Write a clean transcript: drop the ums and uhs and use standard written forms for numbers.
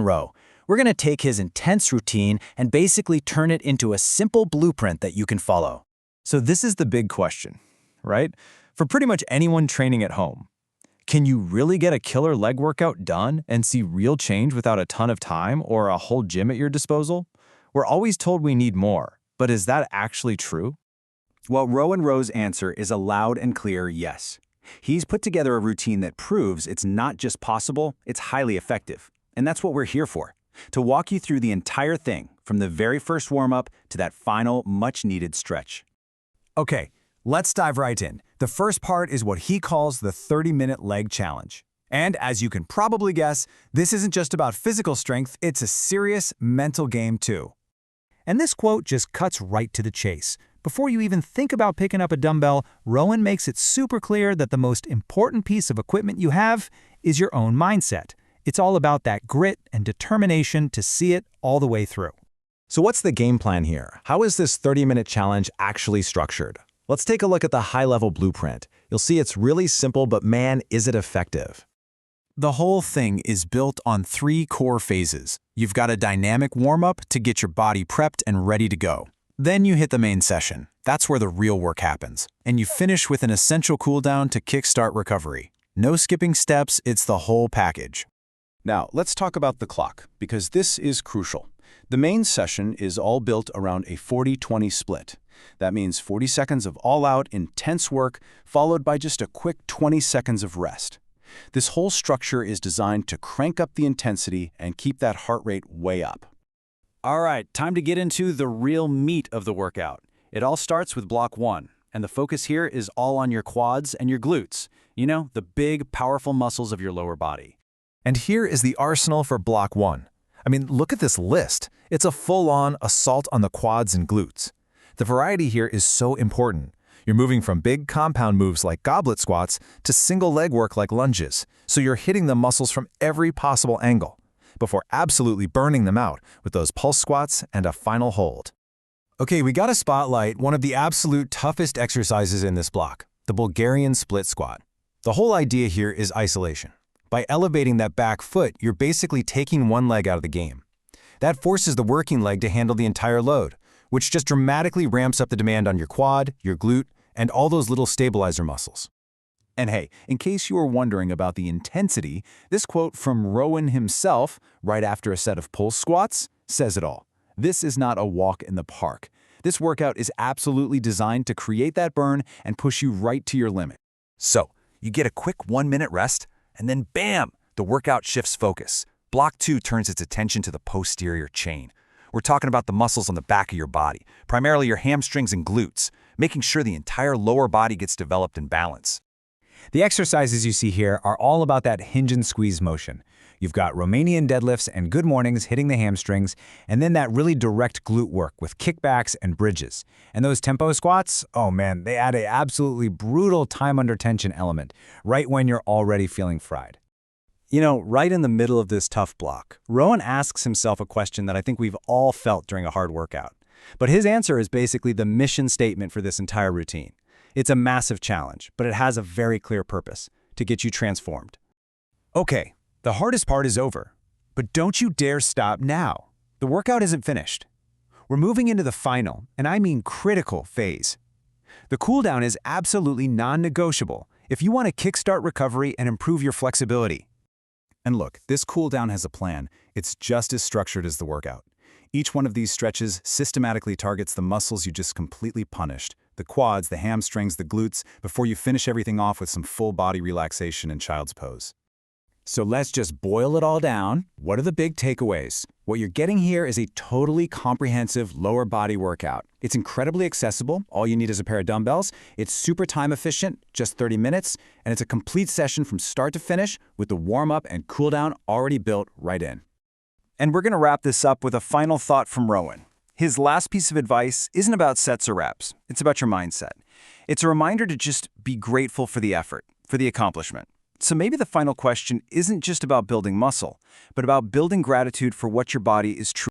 row. We're going to take his intense routine and basically turn it into a simple blueprint that you can follow. So this is the big question, right? For pretty much anyone training at home. Can you really get a killer leg workout done and see real change without a ton of time or a whole gym at your disposal? We're always told we need more, but is that actually true? Well, Rowan Rowe's answer is a loud and clear yes. He's put together a routine that proves it's not just possible, it's highly effective. And that's what we're here for, to walk you through the entire thing, from the very first warm-up to that final, much-needed stretch. Okay, let's dive right in. The first part is what he calls the 30-minute leg challenge. And as you can probably guess, this isn't just about physical strength, it's a serious mental game too. And this quote just cuts right to the chase. Before you even think about picking up a dumbbell, Rowan makes it super clear that the most important piece of equipment you have is your own mindset. It's all about that grit and determination to see it all the way through. So what's the game plan here? How is this 30-minute challenge actually structured? Let's take a look at the high-level blueprint. You'll see it's really simple, but man, is it effective. The whole thing is built on 3 core phases. You've got a dynamic warm-up to get your body prepped and ready to go. Then you hit the main session. That's where the real work happens. And you finish with an essential cooldown to kickstart recovery. No skipping steps, it's the whole package. Now, let's talk about the clock, because this is crucial. The main session is all built around a 40-20 split. That means 40 seconds of all-out, intense work, followed by just a quick 20 seconds of rest. This whole structure is designed to crank up the intensity and keep that heart rate way up. All right, time to get into the real meat of the workout. It all starts with block 1, and the focus here is all on your quads and your glutes. You know, the big, powerful muscles of your lower body. And here is the arsenal for block 1. I mean, look at this list. It's a full-on assault on the quads and glutes. The variety here is so important. You're moving from big compound moves like goblet squats to single leg work like lunges, so you're hitting the muscles from every possible angle, before absolutely burning them out with those pulse squats and a final hold. Okay, we gotta spotlight one of the absolute toughest exercises in this block, the Bulgarian split squat. The whole idea here is isolation. By elevating that back foot, you're basically taking one leg out of the game. That forces the working leg to handle the entire load, which just dramatically ramps up the demand on your quad, your glute, and all those little stabilizer muscles. And hey, in case you were wondering about the intensity, this quote from Rowan himself, right after a set of pulse squats, says it all. This is not a walk in the park. This workout is absolutely designed to create that burn and push you right to your limit. So, you get a quick 1-minute rest, and then bam, the workout shifts focus. Block 2 turns its attention to the posterior chain. We're talking about the muscles on the back of your body, primarily your hamstrings and glutes, making sure the entire lower body gets developed in balance. The exercises you see here are all about that hinge and squeeze motion. You've got Romanian deadlifts and good mornings hitting the hamstrings, and then that really direct glute work with kickbacks and bridges. And those tempo squats, oh man, they add an absolutely brutal time under tension element, right when you're already feeling fried. You know, right in the middle of this tough block, Rowan asks himself a question that I think we've all felt during a hard workout. But his answer is basically the mission statement for this entire routine. It's a massive challenge, but it has a very clear purpose: to get you transformed. Okay, the hardest part is over. But don't you dare stop now. The workout isn't finished. We're moving into the final, and I mean critical, phase. The cooldown is absolutely non-negotiable if you want to kickstart recovery and improve your flexibility. And look, this cooldown has a plan. It's just as structured as the workout. Each one of these stretches systematically targets the muscles you just completely punished, the quads, the hamstrings, the glutes, before you finish everything off with some full body relaxation in child's pose. So let's just boil it all down. What are the big takeaways? What you're getting here is a totally comprehensive lower body workout. It's incredibly accessible. All you need is a pair of dumbbells. It's super time efficient, just 30 minutes, and it's a complete session from start to finish with the warm-up and cool-down already built right in. And we're going to wrap this up with a final thought from Rowan. His last piece of advice isn't about sets or reps. It's about your mindset. It's a reminder to just be grateful for the effort, for the accomplishment. So maybe the final question isn't just about building muscle, but about building gratitude for what your body is truly